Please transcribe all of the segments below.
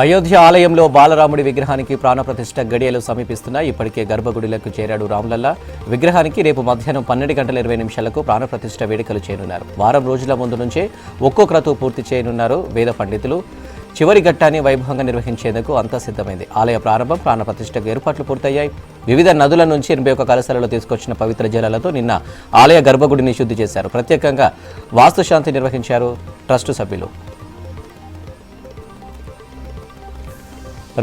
అయోధ్య ఆలయంలో బాలరాముడి విగ్రహానికి ప్రాణప్రతిష్ఠ గడియలు సమీపిస్తున్నాయి. ఇప్పటికే గర్భగుడిలకు చేరాడు రామ్లల్లా. విగ్రహానికి రేపు మధ్యాహ్నం 12:20 ప్రాణప్రతిష్ఠ వేడుకలు చేయనున్నారు. వారం రోజుల ముందు నుంచే ఒక్కో క్రతువు పూర్తి చేయనున్నారు వేద పండితులు. చివరి ఘట్టాన్ని వైభవంగా నిర్వహించేందుకు అంతా సిద్ధమైంది. ఆలయ ప్రారంభం, ప్రాణప్రతిష్ఠకు ఏర్పాట్లు పూర్తయ్యాయి. వివిధ నదుల నుంచి 81 కలశాలలో తీసుకొచ్చిన పవిత్ర జలాలతో నిన్న ఆలయ గర్భగుడిని శుద్ధి చేశారు. ప్రత్యేకంగా వాస్తుశాంతి నిర్వహించారు ట్రస్టు సభ్యులు.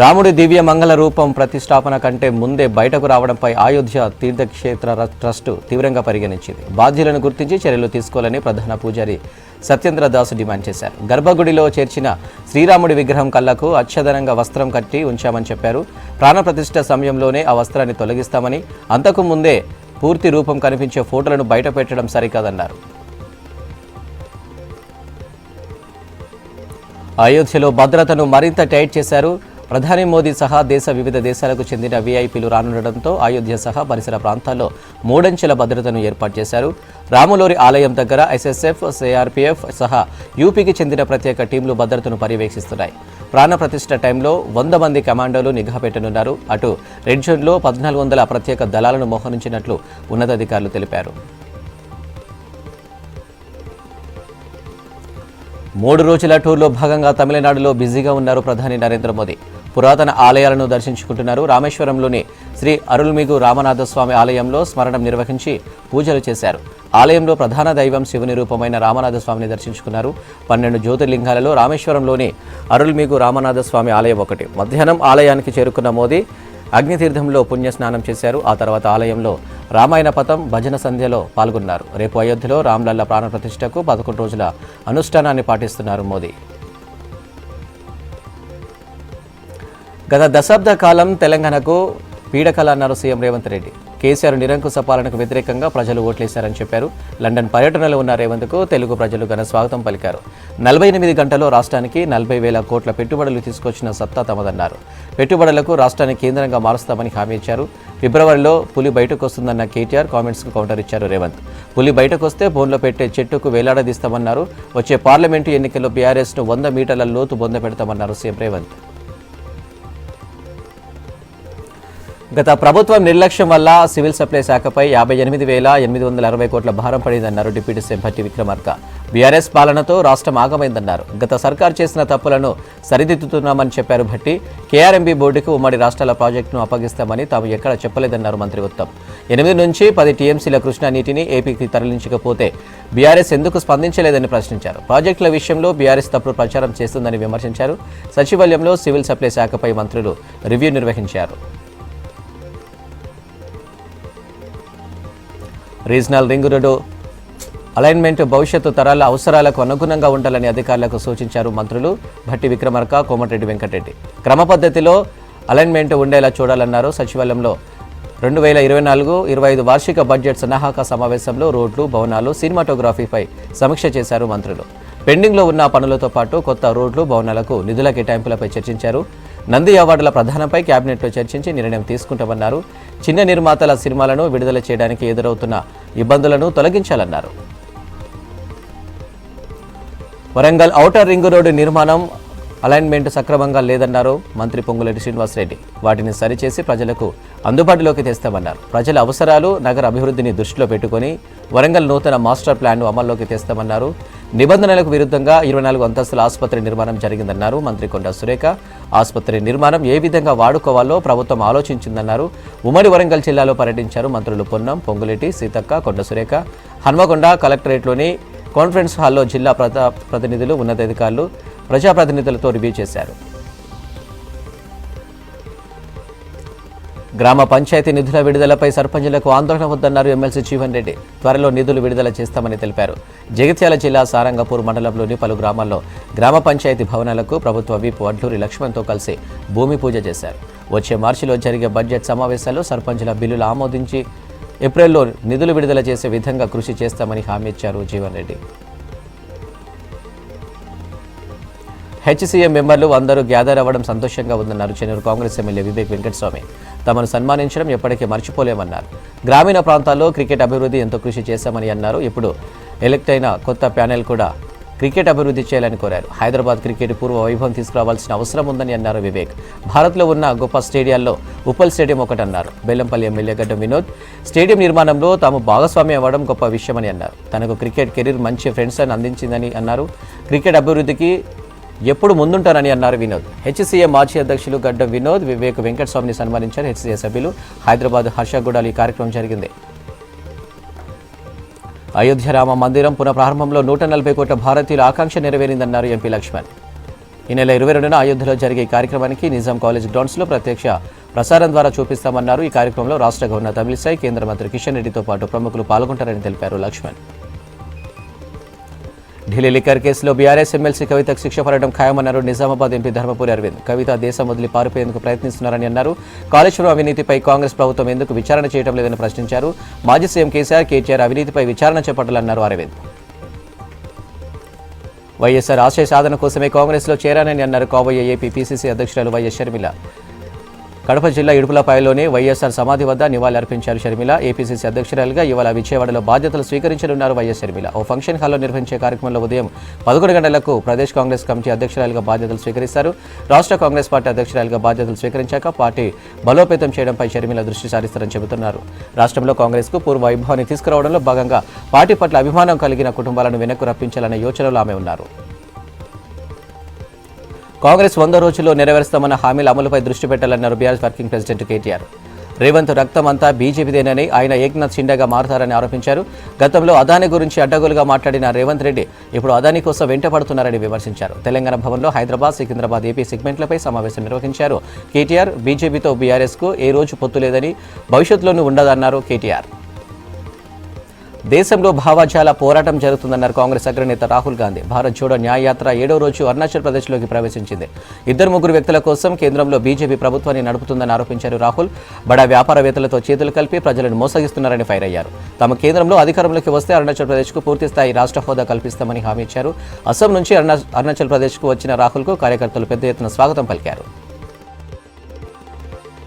రాముడి దివ్య మంగళ రూపం ప్రతిష్టాపన కంటే ముందే బయటకు రావడంపై అయోధ్య తీర్థక్షేత్ర ట్రస్టు తీవ్రంగా పరిగణించింది. బాధ్యులను గుర్తించి చర్యలు తీసుకోవాలని ప్రధాన పూజారి సత్యేంద్ర దాస్ డిమాండ్ చేశారు. గర్భగుడిలో చేర్చిన శ్రీరాముడి విగ్రహం కళ్లకు అచ్చదనంగా వస్త్రం కట్టి ఉంచామని చెప్పారు. ప్రాణప్రతిష్ఠ సమయంలోనే ఆ వస్త్రాన్ని తొలగిస్తామని, అంతకు ముందే పూర్తి రూపం కనిపించే ఫోటోలను బయట పెట్టడం సరికాదన్నారు. అయోధ్యలో భద్రతను మరింత టైట్ చేశారు. ప్రధాని మోదీ సహా వివిధ దేశాలకు చెందిన వీఐపీలు రానుండడంతో అయోధ్య సహా పరిసర ప్రాంతాల్లో మూడంచెల భద్రతను ఏర్పాటు చేశారు. రాములోరి ఆలయం దగ్గర ఎస్ఎస్ఎఫ్, సిఆర్పీఎఫ్ సహా యూపీకి చెందిన ప్రత్యేక టీంలు భద్రతను పర్యవేక్షిస్తున్నాయి. ప్రాణప్రతిష్ఠ టైంలో 100 మంది కమాండోలు నిఘా పెట్టనున్నారు. అటు రెడ్ జోన్లో 1400 ప్రత్యేక దళాలను మోహరించినట్లు ఉన్నతాధికారులు తెలిపారు. 3 రోజుల టూర్లో భాగంగా తమిళనాడులో బిజీగా ఉన్నారు ప్రధాని నరేంద్ర మోదీ. పురాతన ఆలయాలను దర్శించుకుంటున్నారు. రామేశ్వరంలోని శ్రీ అరుల్మిగు రామనాథస్వామి ఆలయంలో స్మరణం నిర్వహించి పూజలు చేశారు. ఆలయంలో ప్రధాన దైవం శివుని రూపమైన రామనాథస్వామిని దర్శించుకున్నారు. 12 జ్యోతిర్లింగాలలో రామేశ్వరంలోని అరుల్మిగు రామనాథస్వామి ఆలయం ఒకటి. మధ్యాహ్నం ఆలయానికి చేరుకున్న మోదీ అగ్నితీర్థంలో పుణ్యస్నానం చేశారు. ఆ తర్వాత ఆలయంలో రామాయణ పథం, భజన సంధ్యలో పాల్గొన్నారు. రేపు అయోధ్యలో రామ్లల్లా ప్రాణప్రతిష్ఠకు 11 రోజుల అనుష్ఠానాన్ని పాటిస్తున్నారు మోదీ. గత దశాబ్ద కాలం తెలంగాణకు పీడకల అన్నారు సీఎం రేవంత్ రెడ్డి. కేసీఆర్ నిరంకుశ పాలనకు వ్యతిరేకంగా ప్రజలు ఓట్లేశారని చెప్పారు. లండన్ పర్యటనలో ఉన్న రేవంత్కు తెలుగు ప్రజలు ఘన స్వాగతం పలికారు. 48 గంటల్లో రాష్ట్రానికి 40,000 కోట్ల పెట్టుబడులు తీసుకొచ్చిన సత్తా తమదన్నారు. పెట్టుబడులకు రాష్ట్రాన్ని కేంద్రంగా మారుస్తామని హామీ ఇచ్చారు. ఫిబ్రవరిలో పులి బయటకు వస్తుందన్న కేటీఆర్ కామెంట్స్కు కౌంటర్ ఇచ్చారు రేవంత్. పులి బయటకు వస్తే బోన్లో పెట్టే చెట్టుకు వేలాడదీస్తామన్నారు. వచ్చే పార్లమెంటు ఎన్నికల్లో బీఆర్ఎస్ను 100 మీటర్ల లోతు బొంద పెడతామన్నారు సీఎం రేవంత్. గత ప్రభుత్వం నిర్లక్ష్యం వల్ల సివిల్ సప్లై శాఖపై 58,860 కోట్ల భారం పడిందన్నారు deputy CM Bhatti Vikramarka. BRS పాలనతో రాష్ట్రం ఆగమైందన్నారు. గత సర్కార్ చేసిన తప్పులను సరిదిద్దుతున్నామని చెప్పారు భట్టి. కేఆర్ఎంబీ బోర్డుకు ఉమ్మడి రాష్ట్రాల ప్రాజెక్టును అప్పగిస్తామని తాము ఎక్కడ చెప్పలేదన్నారు మంత్రి ఉత్తమ్. 8 నుంచి 10 టీఎంసీల కృష్ణా నీటిని ఏపీకి తరలించకపోతే బీఆర్ఎస్ ఎందుకు స్పందించలేదని ప్రశ్నించారు. ప్రాజెక్టుల విషయంలో బీఆర్ఎస్ తప్పుడు ప్రచారం చేస్తుందని విమర్శించారు. సచివాలయంలో సివిల్ సప్లై శాఖపై మంత్రులు రివ్యూ నిర్వహించారు. రీజనల్ రింగ్ రోడ్డు అలైన్మెంట్ భవిష్యత్తు తరాల అవసరాలకు అనుగుణంగా ఉండాలని అధికారులకు సూచించారు మంత్రులు భట్టి విక్రమార్క, కోమటిరెడ్డి వెంకటరెడ్డి. క్రమ పద్ధతిలో అలైన్మెంట్ ఉండేలా చూడాలన్నారు. సచివాలయంలో 2024-25 వార్షిక బడ్జెట్ సన్నాహక సమావేశంలో రోడ్లు, భవనాలు, సినిమాటోగ్రఫీపై సమీక్ష చేశారు మంత్రులు. పెండింగ్లో ఉన్న పనులతో పాటు కొత్త రోడ్లు, భవనాలకు నిధుల కేటాయింపులపై చర్చించారు. నంది అవార్డుల ప్రధానంపై కేబినెట్లో చర్చించి నిర్ణయం తీసుకుంటామన్నారు. చిన్న నిర్మాతల సినిమాలను విడుదల చేయడానికి ఎదురవుతున్న ఇబ్బందులను తొలగించాలన్నారు. వరంగల్ ఔటర్ రింగ్ రోడ్డు నిర్మాణం అలైన్మెంట్ సక్రమంగా లేదన్నారు మంత్రి పొంగులేటి శ్రీనివాసరెడ్డి. వాటిని సరిచేసి ప్రజలకు అందుబాటులోకి తెస్తామన్నారు. ప్రజల అవసరాలు, నగర అభివృద్ధిని దృష్టిలో పెట్టుకుని వరంగల్ నూతన మాస్టర్ ప్లాన్ను అమల్లోకి తెస్తామన్నారు. నిబంధనలకు విరుద్ధంగా 24 అంతస్తుల ఆసుపత్రి నిర్మాణం జరిగిందన్నారు మంత్రి కొండ సురేఖ. ఆసుపత్రి నిర్మాణం ఏ విధంగా వాడుకోవాలో ప్రభుత్వం ఆలోచించిందన్నారు. ఉమ్మడి వరంగల్ జిల్లాలో పర్యటించారు మంత్రులు పొన్నం, పొంగులేటి, సీతక్క, కొండ సురేఖ. హన్మకొండ కలెక్టరేట్లోని కాన్ఫరెన్స్ హాల్లో జిల్లా ప్రతినిధులు, ఉన్నతాధికారులు, ప్రజాప్రతినిధులతో రివ్యూ చేశారు. గ్రామ పంచాయతీ నిధుల విడుదలపై సర్పంచులకు ఆందోళన వద్దన్నారు ఎమ్మెల్సీ జీవన్ రెడ్డి. త్వరలో నిధులు విడుదల చేస్తామని తెలిపారు. జగిత్యాల జిల్లా సారంగపూర్ మండలంలోని పలు గ్రామాల్లో గ్రామ పంచాయతీ భవనాలకు ప్రభుత్వ విప్ వడ్లూరి లక్ష్మణ్తో కలిసి భూమి పూజ చేశారు. వచ్చే మార్చిలో జరిగే బడ్జెట్ సమావేశాల్లో సర్పంచుల బిల్లులు ఆమోదించి ఏప్రిల్లో నిధులు విడుదల చేసే విధంగా కృషి చేస్తామని హామీ ఇచ్చారు జీవన్ రెడ్డి. హెచ్సీఎం మెంబర్లు అందరూ గ్యాదర్ అవ్వడం సంతోషంగా ఉందన్నారు చెన్నూరు కాంగ్రెస్ ఎమ్మెల్యే వివేక్ వెంకటస్వామి. తమను సన్మానించడం ఎప్పటికీ మర్చిపోలేమన్నారు. గ్రామీణ ప్రాంతాల్లో క్రికెట్ అభివృద్ధి ఎంతో కృషి చేశామని అన్నారు. ఇప్పుడు ఎలక్ట్ అయిన కొత్త ప్యానెల్ కూడా క్రికెట్ అభివృద్ధి చేయాలని కోరారు. హైదరాబాద్ క్రికెట్ పూర్వ వైభవం తీసుకురావాల్సిన అవసరం ఉందని అన్నారు వివేక్. భారత్లో ఉన్న గొప్ప స్టేడియాల్లో ఉప్పల్ స్టేడియం ఒకటన్నారు. బెల్లంపల్లి ఎమ్మెల్యే గడ్డం వినోద్ స్టేడియం నిర్మాణంలో తాము భాగస్వామ్యం అవ్వడం గొప్ప విషయమని అన్నారు. తనకు క్రికెట్ కెరీర్ మంచి ఫ్రెండ్స్ అని అందించిందని అన్నారు. క్రికెట్ అభివృద్ధికి ఎప్పుడు ముందుంటారని అన్నారు వినోద్. హెచ్సీఏ మాజీ అధ్యక్షులు గడ్డం వినోద్, వివేక్ వెంకటస్వామిని సన్మానించారు. హెచ్సీఏ సభ్యులు హైదరాబాద్ హర్షగూడలో ఈ కార్యక్రమం జరిగింది. అయోధ్య రామ మందిరం పునఃప్రారంభంలో 140 కోట్ల భారతీయుల ఆకాంక్ష నెరవేరిందన్నారు ఎంపీ లక్ష్మణ్. ఈ నెల 22న అయోధ్యలో జరిగే ఈ కార్యక్రమానికి నిజాం కాలేజ్ గ్రౌండ్స్లో ప్రత్యక్ష ప్రసారం ద్వారా చూపిస్తామన్నారు. ఈ కార్యక్రమంలో రాష్ట్ర గవర్నర్ తమిళిసై, కేంద్ర మంత్రి కిషన్ రెడ్డితో పాటు ప్రముఖులు పాల్గొంటారని తెలిపారు లక్ష్మణ్. ఢిల్లీ లిక్కర్ కేసులో బీఆర్ఎస్ ఎమ్మెల్సీ కవితకు శిక్ష పడడం ఖాయమన్నారు నిజామాబాద్ ఎంపీ ధర్మపురి అరవింద్. కవిత దేశం వదిలి పారిపోయేందుకు ప్రయత్నిస్తున్నారని అన్నారు. కాళేశ్వరం అవినీతిపై కాంగ్రెస్ ప్రభుత్వం ఎందుకు విచారణ చేయడం లేదని ప్రశ్నించారు. మాజీ సీఎం కేసీఆర్ అవినీతిపై విచారణ చేపట్టాలన్నారు అరవింద్. వైఎస్ఆర్ ఆశయ సాధన కోసమే కాంగ్రెస్లో చేరానని అన్నారు కాబోయే ఏపీ పీసీసీ అధ్యక్షురాలు వైఎస్ షర్మిల. కడప జిల్లా ఇడుపులపాయలోనే వైఎస్ఆర్ సమాధి వద్ద నివాళులర్పించారు షర్మిల. ఏపీసీసీ అధ్యక్షురాలుగా ఇవాళ విజయవాడలో బాధ్యతలు స్వీకరించనున్నారు వైఎస్ షర్మిల. ఓ ఫంక్షన్ హాల్లో నిర్వహించే కార్యక్రమంలో ఉదయం 11 గంటలకు ప్రదేశ్ కాంగ్రెస్ కమిటీ అధ్యక్షురాలుగా బాధ్యతలు స్వీకరిస్తారు. రాష్ట్ర కాంగ్రెస్ పార్టీ అధ్యక్షురాలుగా బాధ్యతలు స్వీకరించాక పార్టీ బలోపేతం చేయడంపై షర్మిల దృష్టి సారిస్తారని చెబుతున్నారు. రాష్ట్రంలో కాంగ్రెస్కు పూర్వ వైభవాన్ని తీసుకురావడంలో భాగంగా పార్టీ పట్ల అభిమానం కలిగిన కుటుంబాలను వెనక్కు రప్పించాలనే యోచనలో ఆమె ఉన్నారు. కాంగ్రెస్ 100 రోజుల్లో నెరవేరుస్తామన్న హామీల అమలుపై దృష్టి పెట్టాలన్నారు BRS working president KTR. Revanth రక్తం అంతా బీజేపీదేనని ఆయన ఏక్నాథ్ షిండేగా మారతారని ఆరోపించారు. గతంలో అదానీ గురించి అడ్డగోలుగా మాట్లాడిన రేవంత్ రెడ్డి ఇప్పుడు అదానీ కోసం వెంట పడుతున్నారని విమర్శించారు. తెలంగాణ భవన్లో హైదరాబాద్, సికింద్రాబాద్ ఏపీ సెగ్మెంట్లపై సమావేశం నిర్వహించారు కేటీఆర్. బీజేపీతో బీఆర్ఎస్కు ఏ రోజు పొత్తు లేదని, భవిష్యత్తులోనూ ఉండదన్నారు కేటీఆర్. దేశంలో భావజాల పోరాటం జరుగుతుందన్నారు కాంగ్రెస్ అగ్రనేత రాహుల్ గాంధీ. భారత్ జోడో న్యాయయాత్ర 7వ రోజు అరుణాచల్ ప్రదేశ్లోకి ప్రవేశించింది. 2-3 వ్యక్తుల కోసం కేంద్రంలో బీజేపీ ప్రభుత్వాన్ని నడుపుతుందని ఆరోపించారు రాహుల్. బడా వ్యాపారవేత్తలతో చేతులు కలిపి ప్రజలను మోసగిస్తున్నారని ఫైర్ అయ్యారు. తమ కేంద్రంలో అధికారంలోకి వస్తే అరుణాచల్ ప్రదేశ్కు పూర్తిస్థాయి రాష్ట్ర హోదా కల్పిస్తామని హామీ ఇచ్చారు. అస్సాం నుంచి అరుణాచల్ ప్రదేశ్కు వచ్చిన రాహుల్కు కార్యకర్తలు పెద్ద ఎత్తున స్వాగతం పలికారు.